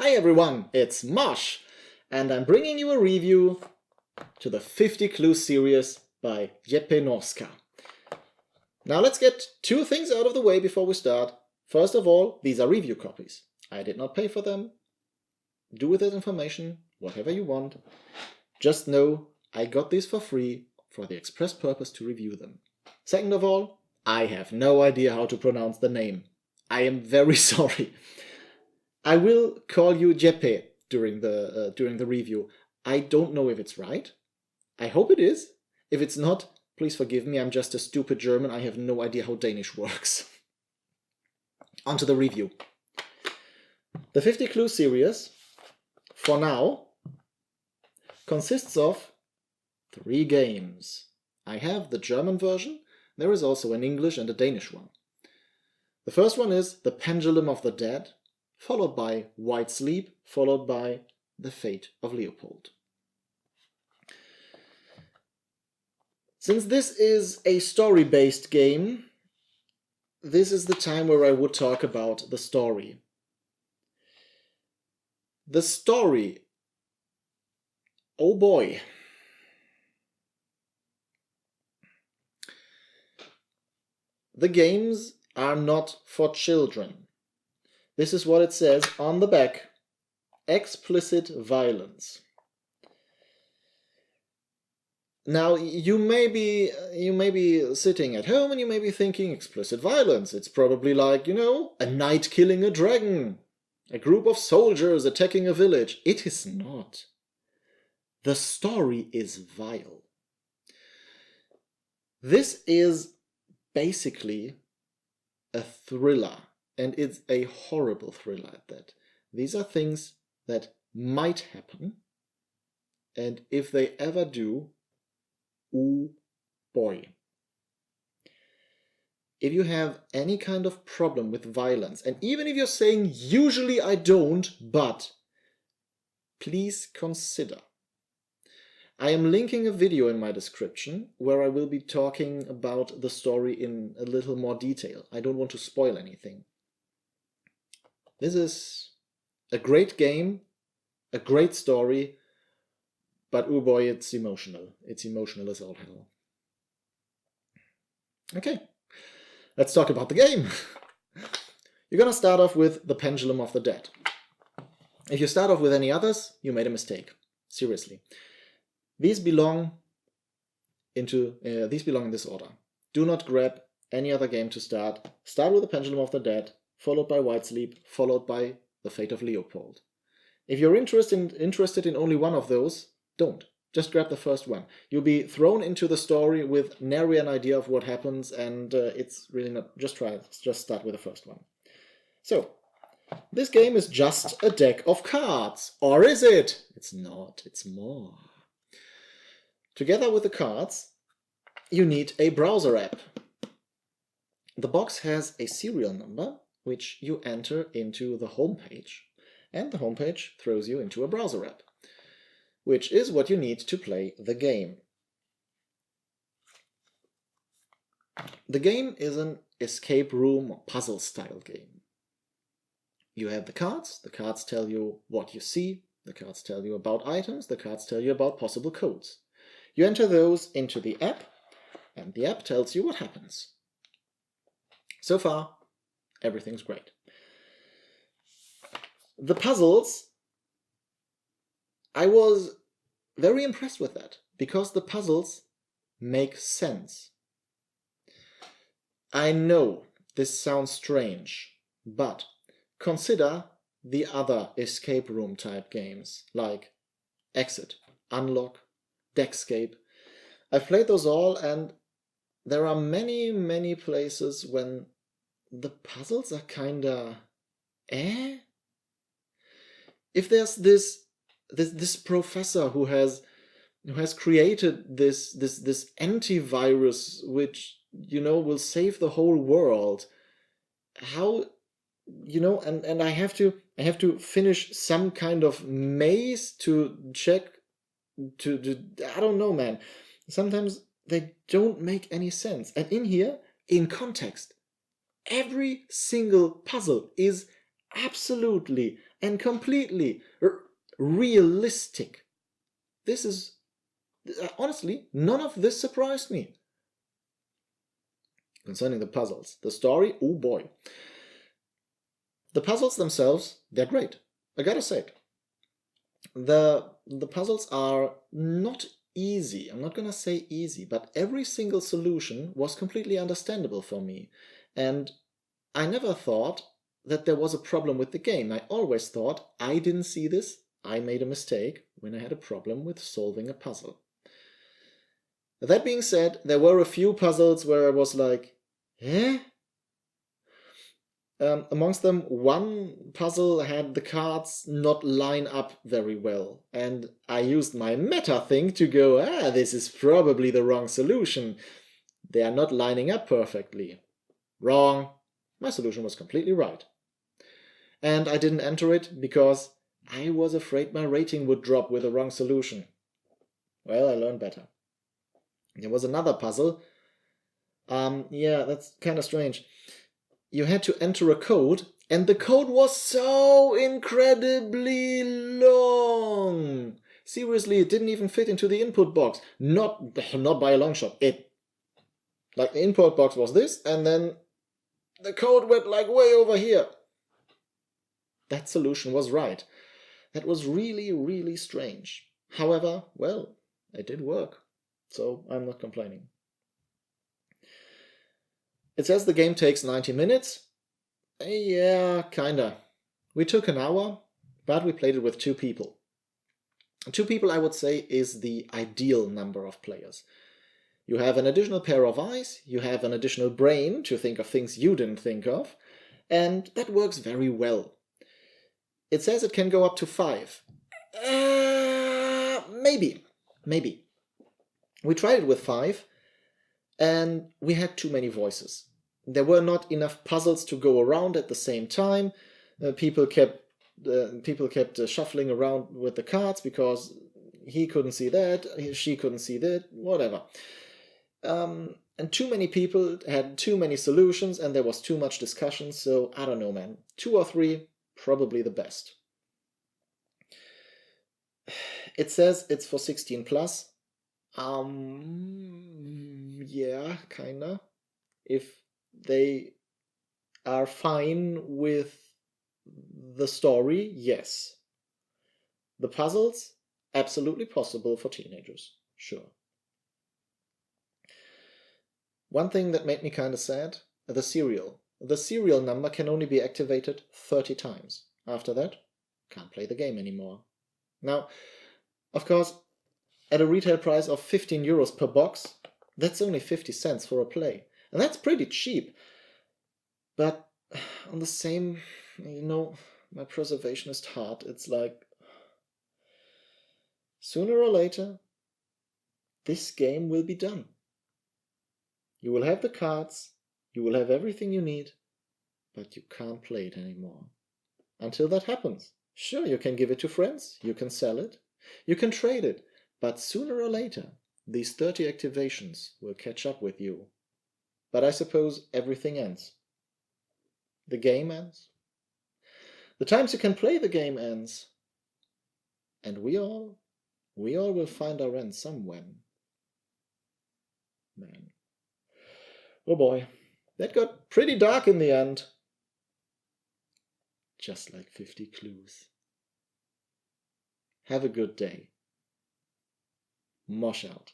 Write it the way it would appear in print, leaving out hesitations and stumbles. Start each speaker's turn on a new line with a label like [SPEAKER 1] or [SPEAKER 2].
[SPEAKER 1] Hi everyone, it's Mosh, and I'm bringing you a review to the 50 Clue series by Jeppe Norsker. Now let's get two things out of the way before we start. First of all, these are review copies. I did not pay for them. Do with that information whatever you want. Just know I got these for free for the express purpose to review them. Second of all, I have no idea how to pronounce the name. I am very sorry. I will call you Jeppe during the review. I don't know if it's right. I hope it is. If it's not, please forgive me. I'm just a stupid German. I have no idea how Danish works. On to the review. The 50 Clue series, for now, consists of 3 games. I have the German version. There is also an English and a Danish one. The first one is The Pendulum of the Dead, followed by White Sleep, followed by The Fate of Leopold. Since this is a story-based game, this is the time where I would talk about the story. The story, oh boy. The games are not for children. This is what it says on the back. Explicit violence. Now, you may be sitting at home and you may be thinking, explicit violence. It's probably like, a knight killing a dragon. A group of soldiers attacking a village. It is not. The story is vile. This is basically a thriller, and it's a horrible thriller at that. These are things that might happen, and if they ever do, oh boy. If you have any kind of problem with violence, and even if you're saying, usually I don't, but please consider. I am linking a video in my description where I will be talking about the story in a little more detail. I don't want to spoil anything. This is a great game, a great story, but oh boy, it's emotional. It's emotional as all hell. Okay, let's talk about the game. You're gonna start off with The Pendulum of the Dead. If you start off with any others, you made a mistake. Seriously. These belong in this order. Do not grab any other game to start. Start with The Pendulum of the Dead, followed by White Sleep, followed by The Fate of Leopold. If you're interested in only one of those, don't. Just grab the first one. You'll be thrown into the story with nary an idea of what happens, and it's really not... Just try it. Just start with the first one. So, this game is just a deck of cards. Or is it? It's not. It's more. Together with the cards, you need a browser app. The box has a serial number, which you enter into the home page, and the home page throws you into a browser app, which is what you need to play the game. The game is an escape room or puzzle style game. You have the cards tell you what you see, the cards tell you about items, the cards tell you about possible codes. You enter those into the app, and the app tells you what happens. So far, everything's great. The puzzles, I was very impressed with that, because the puzzles make sense. I know this sounds strange, but consider the other escape room type games, like Exit, Unlock, Deckscape. I've played those all, and there are many places when the puzzles are kinda If there's this professor who has created this antivirus which will save the whole world, how and I have to finish some kind of maze to check I don't know, man. Sometimes they don't make any sense. And in here, in context, every single puzzle is absolutely and completely realistic. This is, honestly, none of this surprised me. Concerning the puzzles, the story, oh boy. The puzzles themselves, they're great. I gotta say it. The puzzles are not easy. I'm not gonna say easy, but every single solution was completely understandable for me. And I never thought that there was a problem with the game. I always thought I didn't see this, I made a mistake when I had a problem with solving a puzzle. That being said, there were a few puzzles where I was like, eh? Amongst them, one puzzle had the cards not line up very well, and I used my meta thing to go, this is probably the wrong solution. They are not lining up perfectly. Wrong. My solution was completely right. And I didn't enter it because I was afraid my rating would drop with the wrong solution. Well, I learned better. There was another puzzle. Yeah, that's kind of strange. You had to enter a code, and the code was so incredibly long. Seriously, it didn't even fit into the input box. Not by a long shot. Like the input box was this, and then the code went like way over here. That solution was right. That was really, really strange. However, well, it did work, so I'm not complaining. It says the game takes 90 minutes. Yeah, kinda. We took an hour, but we played it with 2 people. 2 people, I would say, is the ideal number of players. You have an additional pair of eyes, you have an additional brain to think of things you didn't think of, and that works very well. It says it can go up to 5. Maybe. We tried it with 5, and we had too many voices. There were not enough puzzles to go around at the same time. People kept shuffling around with the cards because he couldn't see that, she couldn't see that, whatever. And too many people had too many solutions, and there was too much discussion, so I don't know, man. 2 or 3, probably the best. It says it's for 16 plus. Yeah, kinda. If they are fine with the story, yes. The puzzles, absolutely possible for teenagers, sure. One thing that made me kind of sad, the serial. The serial number can only be activated 30 times. After that, can't play the game anymore. Now, of course, at a retail price of 15 euros per box, that's only 50 cents for a play. And that's pretty cheap. But on the same, my preservationist heart, it's like, sooner or later, this game will be done. You will have the cards, you will have everything you need, but you can't play it anymore. Until that happens, sure, you can give it to friends, you can sell it, you can trade it, but sooner or later, these 30 activations will catch up with you. But I suppose everything ends. The game ends. The times you can play the game ends. And we all will find our end somewhere. Man. Oh boy, that got pretty dark in the end. Just like 50 clues. Have a good day. Mosh out.